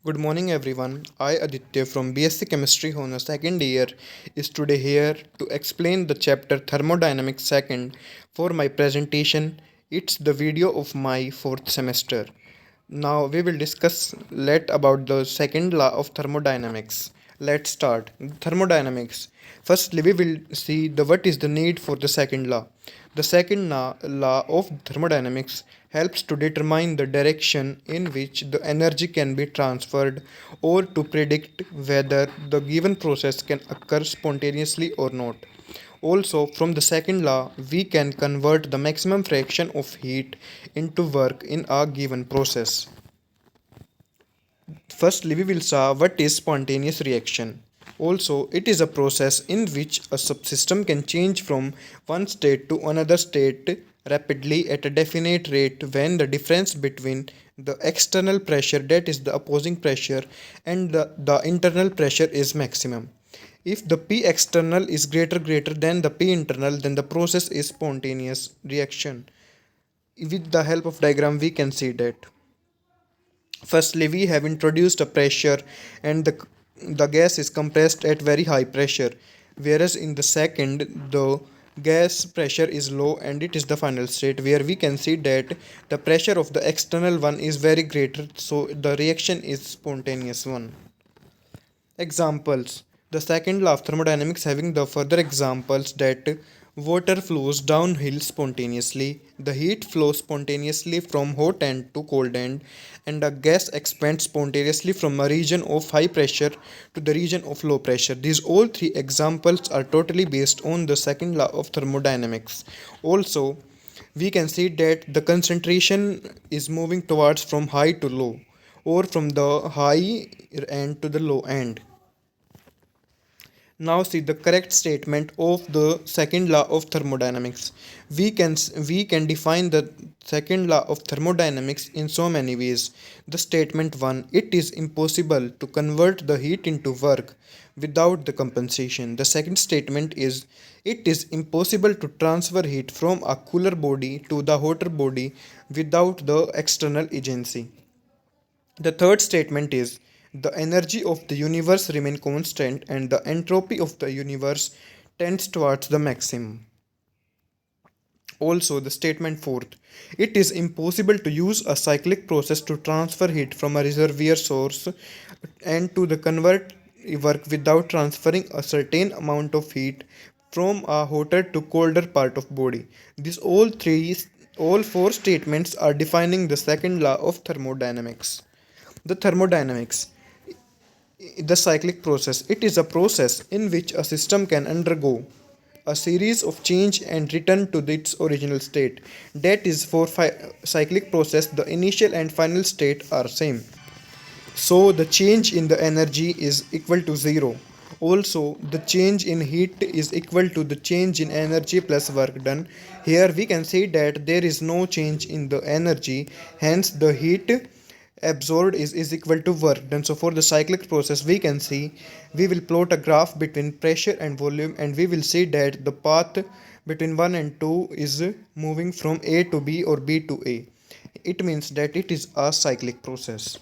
Good morning, everyone. I, Aditya from BSC Chemistry Honor second year, is today here to explain the chapter Thermodynamics second for my presentation. It's the video of my fourth semester. Now we will discuss let about the second law of thermodynamics. Let's start. Thermodynamics. Firstly, we will see the what is the need for the second law. The second law of thermodynamics helps to determine the direction in which the energy can be transferred or to predict whether the given process can occur spontaneously or not. Also, from the second law, we can convert the maximum fraction of heat into work in a given process. Firstly, we will saw what is spontaneous reaction. Also, it is a process in which a subsystem can change from one state to another state rapidly at a definite rate when the difference between the external pressure, that is the opposing pressure, and the internal pressure is maximum. If the P external is greater than the P internal, then the process is spontaneous reaction. With the help of diagram, we can see that. Firstly, we have introduced a pressure and the gas is compressed at very high pressure, whereas in the second, the gas pressure is low and it is the final state where we can see that the pressure of the external one is very greater, so the reaction is spontaneous one. Examples. The second law of thermodynamics having the further examples that water flows downhill spontaneously, the heat flows spontaneously from hot end to cold end, and a gas expands spontaneously from a region of high pressure to the region of low pressure. These all three examples are totally based on the second law of thermodynamics. Also, we can see that the concentration is moving towards from high to low or from the high end to the low end. Now see the correct statement of the second law of thermodynamics. We can define the second law of thermodynamics in so many ways. The statement 1, it is impossible to convert the heat into work without the compensation. The second statement is it is impossible to transfer heat from a cooler body to the hotter body without the external agency. The third statement is the energy of the universe remain constant and the entropy of the universe tends towards the maximum. Also, the statement fourth, it is impossible to use a cyclic process to transfer heat from a reservoir source and to the convert work without transferring a certain amount of heat from a hotter to colder part of body. These all four statements are defining the second law of thermodynamics. The thermodynamics, the cyclic process, it is a process in which a system can undergo a series of change and return to its original state. That is for cyclic process, the initial and final state are same. So the change in the energy is equal to zero. Also, the change in heat is equal to the change in energy plus work done. Here we can see that there is no change in the energy, hence the heat absorbed is equal to work done. So for the cyclic process, we can see we will plot a graph between pressure and volume, and we will see that the path between 1 and 2 is moving from A to B or B to A. It means that it is a cyclic process.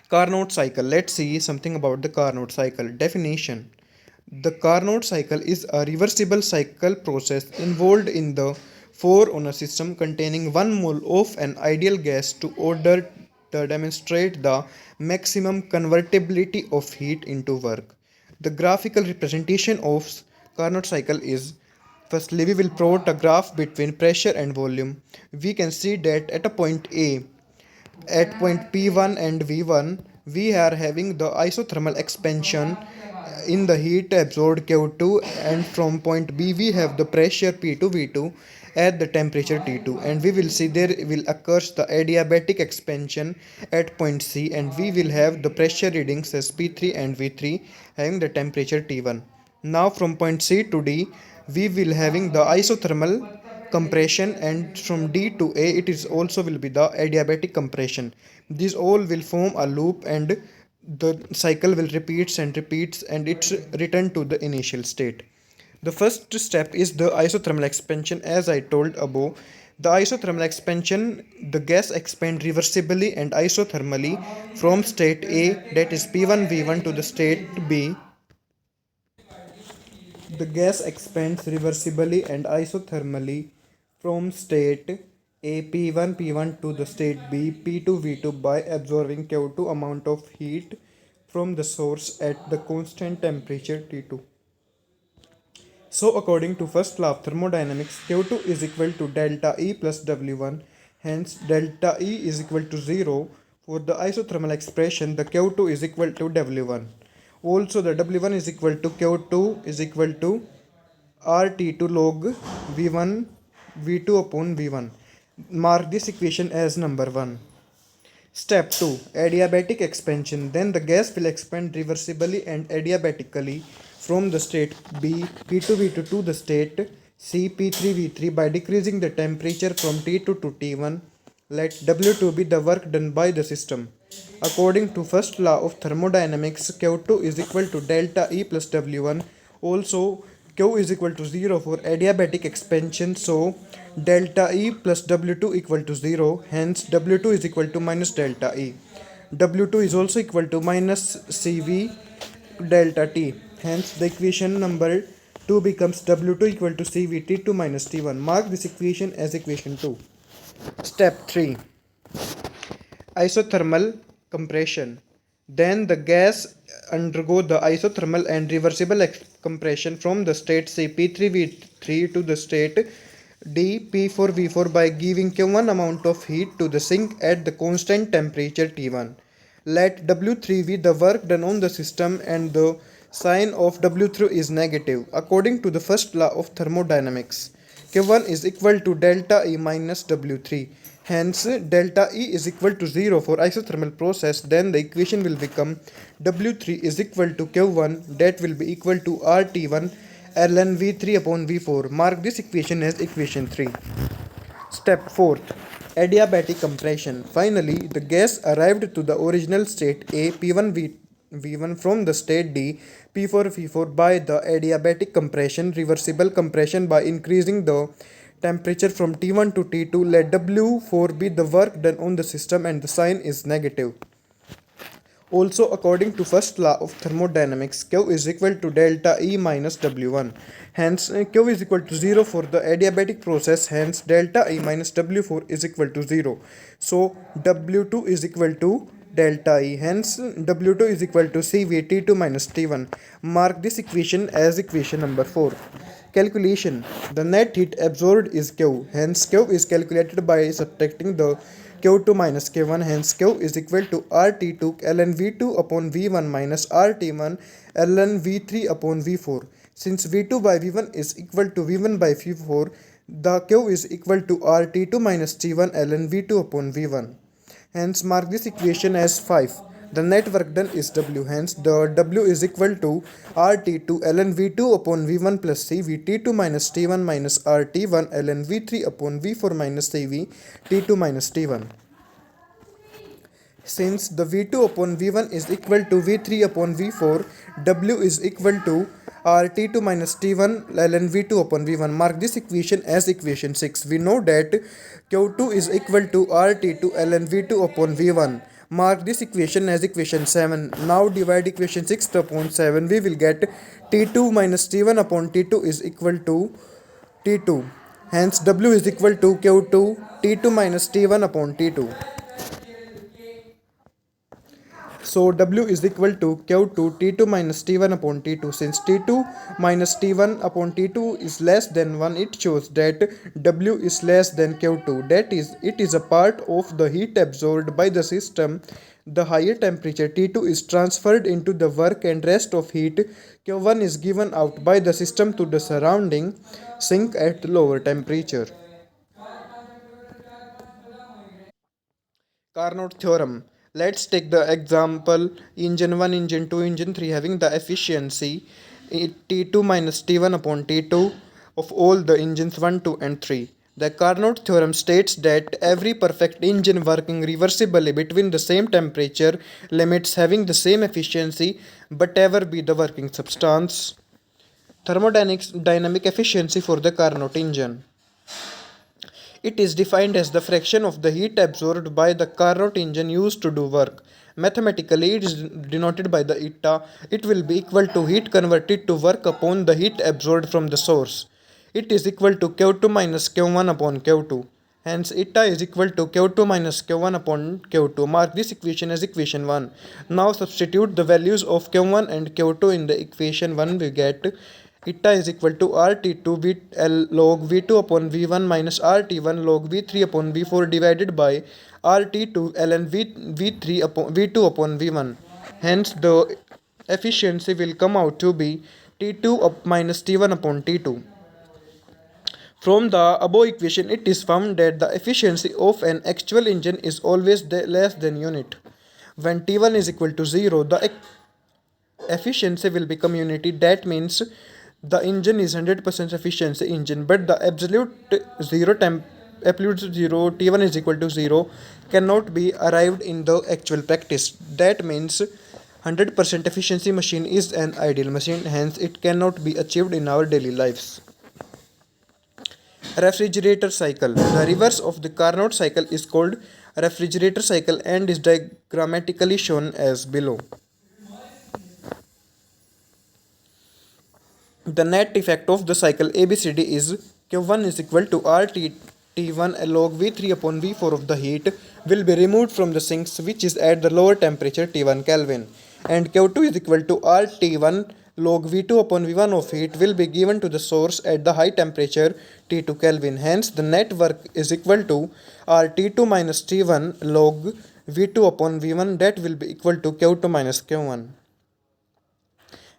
Carnot cycle. Let's see something about the Carnot cycle. Definition. The Carnot cycle is a reversible cycle process involved in the for on a system containing 1 mole of an ideal gas to order to demonstrate the maximum convertibility of heat into work. The graphical representation of Carnot cycle is, firstly we will plot a graph between pressure and volume. We can see that at a point A, at point P1 and V1, we are having the isothermal expansion in the heat absorbed Q2, and from point B we have the pressure P2 V2 at the temperature T2, and we will see there will occur the adiabatic expansion at point C, and we will have the pressure readings as P3 and V3 having the temperature T1. Now from point C to D we will having the isothermal compression, and from D to A it is also will be the adiabatic compression. These all will form a loop and the cycle will repeats and it's return to the initial state. The first step is the isothermal expansion as I told above. The isothermal expansion, the gas expands reversibly and isothermally from state A, that is P1 V1, to the state B. The gas expands reversibly and isothermally from state A P1 P1 to the state B P2 V2 by absorbing Q2 amount of heat from the source at the constant temperature T2. So according to first law of thermodynamics, Q2 is equal to delta E plus W1. Hence delta E is equal to 0. For the isothermal expression, the Q2 is equal to W1. Also the W1 is equal to Q2 is equal to RT2 log V1 V2 upon V1. Mark this equation as number 1. Step 2. Adiabatic expansion. Then the gas will expand reversibly and adiabatically from the state B P2V2 to the state C P3V3 by decreasing the temperature from T2 to T1. Let W2 be the work done by the system. According to first law of thermodynamics, Q2 is equal to delta E plus W1. Also, Q is equal to 0 for adiabatic expansion. So, delta E plus W2 equal to 0. Hence, W2 is equal to minus delta E. W2 is also equal to minus CV delta T. Hence, the equation number 2 becomes W2 equal to CV T2 minus T1. Mark this equation as equation 2. Step 3. Isothermal compression. Then the gas undergo the isothermal and reversible compression from the state CP3V3 to the state DP4V4 by giving Q1 amount of heat to the sink at the constant temperature T1. Let W3 be the work done on the system and the sign of W3 is negative. According to the first law of thermodynamics, Q1 is equal to delta E minus W3. Hence, delta E is equal to 0 for isothermal process. Then the equation will become W3 is equal to Q1, that will be equal to RT1 ln V3 upon V4. Mark this equation as equation 3. Step 4. Adiabatic compression. Finally, the gas arrived to the original state A P1V1 from the state D P4V4 by the adiabatic compression, reversible compression by increasing the temperature from T1 to T2. Let W4 be the work done on the system and the sign is negative. Also, according to first law of thermodynamics, Q is equal to delta E minus W1. Hence, Q is equal to 0 for the adiabatic process. Hence, delta E minus W4 is equal to 0. So, W2 is equal to delta E. Hence, W2 is equal to CVT2 minus T1. Mark this equation as equation number 4. Calculation. The net heat absorbed is Q. Hence, Q is calculated by subtracting the Q2 minus Q1. Hence, Q is equal to RT2 ln V2 upon V1 minus RT1 ln V3 upon V4. Since V2 by V1 is equal to V1 by V4, the Q is equal to RT2 minus T1 ln V2 upon V1. Hence, mark this equation as 5. The net work done is W. Hence, the W is equal to RT2 ln V2 upon V1 plus CV T2 minus T1 minus RT1 ln V3 upon V4 minus CV T2 minus T1. Since the V2 upon V1 is equal to V3 upon V4, W is equal to RT2 minus T1 ln V2 upon V1. Mark this equation as equation 6. We know that Q2 is equal to RT2 ln V2 upon V1. Mark this equation as equation 7. Now divide equation 6 upon 7. We will get T2 minus T1 upon T2 is equal to T2. Hence W is equal to Q2 T2 minus T1 upon T2. So W is equal to Q2 T2 minus T1 upon T2. Since T2 minus T1 upon T2 is less than 1, it shows that W is less than Q2. That is, it is a part of the heat absorbed by the system. The higher temperature T2 is transferred into the work and rest of heat Q1 is given out by the system to the surrounding sink at lower temperature. Carnot theorem. Let's take the example engine 1, engine 2, engine 3 having the efficiency T2 minus T1 upon T2 of all the engines 1, 2 and 3. The Carnot theorem states that every perfect engine working reversibly between the same temperature limits having the same efficiency whatever be the working substance. Thermodynamic efficiency for the Carnot engine. It is defined as the fraction of the heat absorbed by the Carnot engine used to do work. Mathematically, it is denoted by the eta. It will be equal to heat converted to work upon the heat absorbed from the source. It is equal to Q2 minus Q1 upon Q2. Hence, eta is equal to Q2 minus Q1 upon Q2. Mark this equation as equation 1. Now substitute the values of Q1 and Q2 in the equation 1. We get eta is equal to RT2 VL log V2 upon V1 minus RT1 log V3 upon V4 divided by RT2 ln V3 upon V2 upon V1. Hence, the efficiency will come out to be T2 up minus T1 upon T2. From the above equation, it is found that the efficiency of an actual engine is always less than unit. When T1 is equal to 0, the efficiency will become unity. That means the engine is 100% efficiency engine, but the absolute 0 T1 is equal to 0 cannot be arrived in the actual practice. That means 100% efficiency machine is an ideal machine, hence it cannot be achieved in our daily lives. Refrigerator cycle. The reverse of the Carnot cycle is called refrigerator cycle and is diagrammatically shown as below. The net effect of the cycle ABCD is Q1 is equal to RT1 log V3 upon V4 of the heat will be removed from the sinks which is at the lower temperature T1 Kelvin, and Q2 is equal to RT1 log V2 upon V1 of heat will be given to the source at the high temperature T2 Kelvin. Hence, the net work is equal to RT2 minus T1 log V2 upon V1, that will be equal to Q2 minus Q1.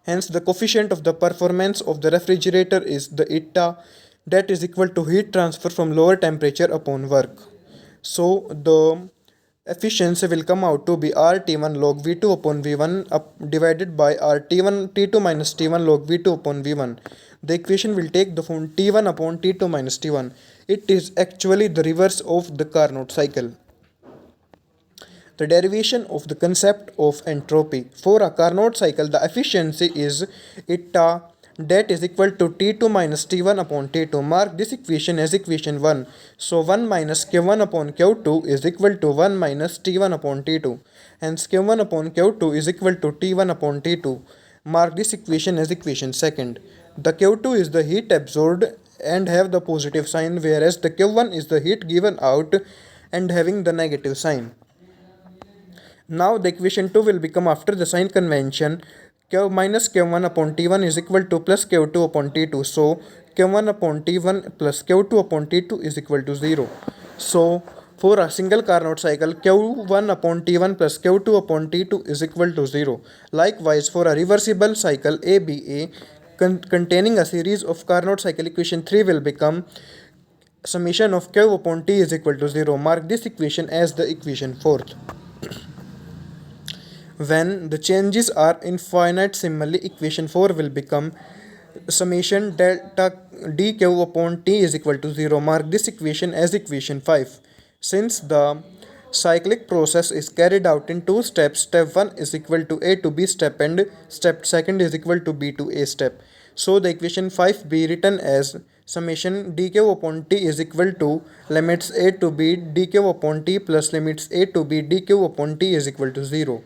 Hence, the coefficient of the performance of the refrigerator is the eta, that is equal to heat transfer from lower temperature upon work. So, the efficiency will come out to be RT1 log V2 upon V1 divided by RT1 T2 minus T1 log V2 upon V1. The equation will take the form T1 upon T2 minus T1. It is actually the reverse of the Carnot cycle. The derivation of the concept of entropy. For a Carnot cycle, the efficiency is eta, that is equal to T2 minus T1 upon T2. Mark this equation as equation 1. So 1 minus Q1 upon Q2 is equal to 1 minus T1 upon T2. Hence Q1 upon Q2 is equal to T1 upon T2. Mark this equation as equation 2. The Q2 is the heat absorbed and have the positive sign, whereas the Q1 is the heat given out and having the negative sign. Now the equation 2 will become, after the sign convention, Q minus Q1 upon T1 is equal to plus Q2 upon T2. So Q1 upon T1 plus Q2 upon T2 is equal to 0. So for a single Carnot cycle, Q1 upon T1 plus Q2 upon T2 is equal to 0. Likewise, for a reversible cycle ABA containing a series of Carnot cycle, equation 3 will become summation of Q upon T is equal to 0. Mark this equation as the equation 4th. When the changes are infinite, similarly equation 4 will become summation delta dq upon t is equal to 0. Mark this equation as equation 5. Since the cyclic process is carried out in two steps, step 1 is equal to A to B step and step 2 is equal to B to A step. So the equation 5 be written as summation dq upon t is equal to limits A to B dq upon t plus limits A to B dq upon t is equal to 0.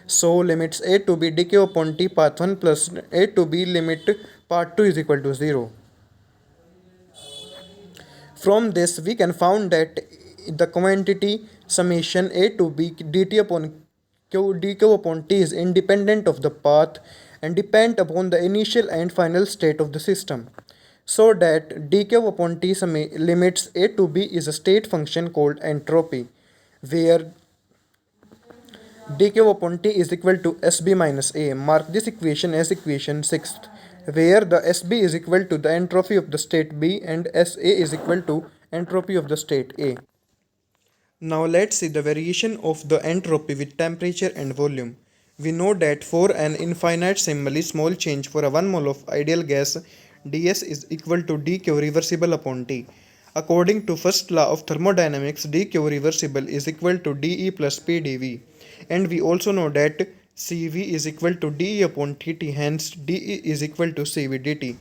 So limits A to B dq upon t path 1 plus A to B limit part 2 is equal to 0. From this we can found that the quantity summation A to B dt upon q dq upon t is independent of the path and depend upon the initial and final state of the system. So that dq upon t limits A to B is a state function called entropy, where dq upon t is equal to SB minus A. Mark this equation as equation 6, where the SB is equal to the entropy of the state B and SA is equal to entropy of the state A. Now let's see the variation of the entropy with temperature and volume. We know that for an infinite similarly small change for a 1 mole of ideal gas, ds is equal to dq reversible upon T. According to first law of thermodynamics, dq reversible is equal to dE plus P dV. And we also know that Cv is equal to dE upon dt, hence dE is equal to Cv dt.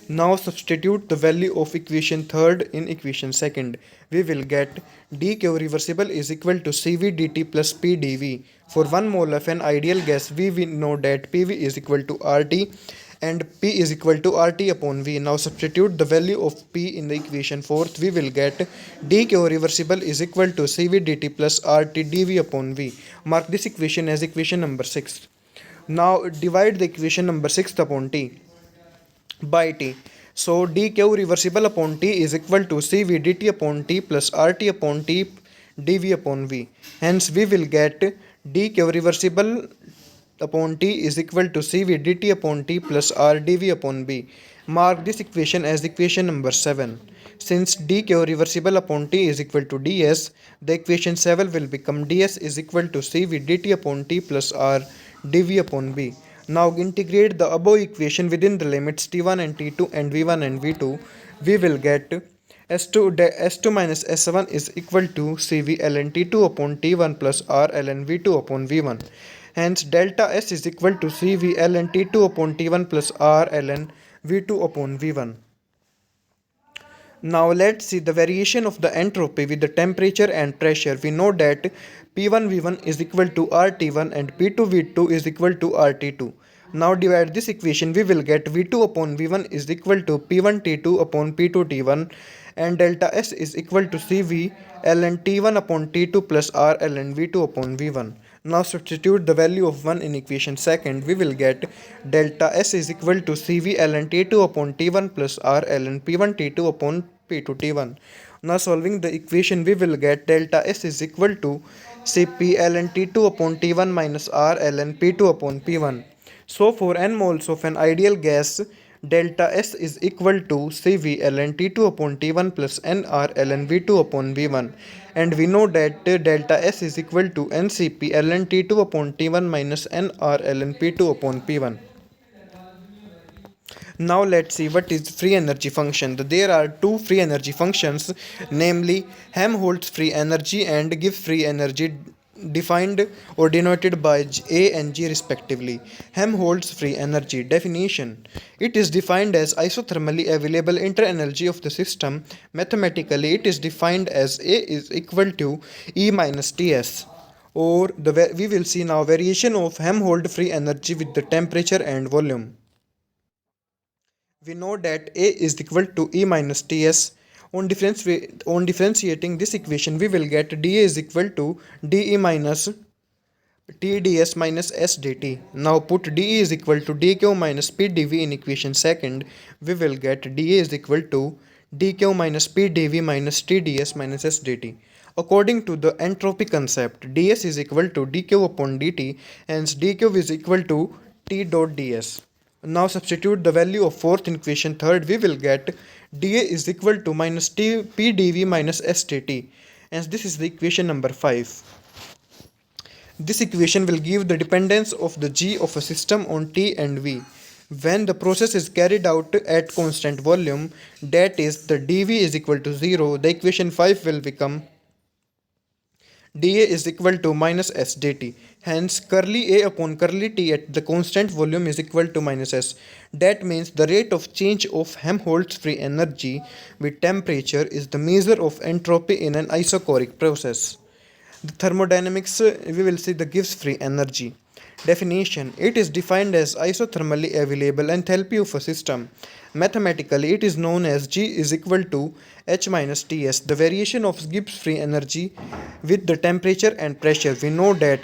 Now substitute the value of equation third in equation second. We will get dq reversible is equal to cv dt plus p dv. For 1 mole of an ideal gas, we know that pv is equal to RT and p is equal to RT upon v. Now substitute the value of p in the equation fourth. We will get dq reversible is equal to cv dt plus RT dv upon v. Mark this equation as equation number 6. Now divide the equation number 6 upon t by t. So dq reversible upon t is equal to cv dt upon t plus RT upon t dv upon v. Hence we will get dq reversible upon t is equal to cv dt upon t plus r dv upon b. Mark this equation as equation number 7. Since dq reversible upon t is equal to ds, the equation 7 will become ds is equal to cv dt upon t plus r dv upon b. Now integrate the above equation within the limits t1 and t2 and v1 and v2. We will get S2 minus S1 is equal to cv ln t2 upon t1 plus r ln v2 upon v1. Hence delta S is equal to cv ln t2 upon t1 plus r ln v2 upon v1. Now let's see the variation of the entropy with the temperature and pressure. We know that P1V1 is equal to RT1 and P2V2 is equal to RT2. Now divide this equation, we will get V2 upon V1 is equal to P1T2 upon P2T1 and delta S is equal to CV ln T1 upon T2 plus R ln V2 upon V1. Now substitute the value of 1 in equation second. We will get delta S is equal to CV ln T2 upon T1 plus R ln P1 T2 upon P2 T1. Now solving the equation, we will get delta S is equal to Cp ln T2 upon T1 minus R ln P2 upon P1. So for n moles of an ideal gas, delta S is equal to Cv ln T2 upon T1 plus nR ln V2 upon V1. And we know that delta S is equal to Ncp ln T2 upon T1 minus nR ln P2 upon P1. Now let's see what is free energy function. There are two free energy functions, namely Helmholtz free energy and Gibbs free energy, defined or denoted by A and G respectively. Helmholtz free energy definition. It is defined as isothermally available interenergy of the system. Mathematically, it is defined as A is equal to E minus Ts. Or we will see now variation of Helmholtz free energy with the temperature and volume. We know that A is equal to E minus Ts. On differentiating this equation, we will get dA is equal to dE minus Tds minus S dt. Now put dE is equal to dQ minus P dV in equation second. We will get dA is equal to dQ minus P dV minus Tds minus S dt. According to the entropy concept, ds is equal to dQ upon dt, hence dQ is equal to T dot ds. Now substitute the value of fourth in equation third. We will get dA is equal to minus T P dV minus S dt. And this is the equation number 5. This equation will give the dependence of the G of a system on T and V. When the process is carried out at constant volume, that is the dV is equal to 0, the equation 5 will become dA is equal to minus S dt. Hence, curly A upon curly T at the constant volume is equal to minus S. That means the rate of change of Helmholtz free energy with temperature is the measure of entropy in an isochoric process. The thermodynamics, we will see the Gibbs free energy. Definition. It is defined as isothermally available enthalpy of a system. Mathematically, it is known as G is equal to H minus Ts, the variation of Gibbs free energy with the temperature and pressure. We know that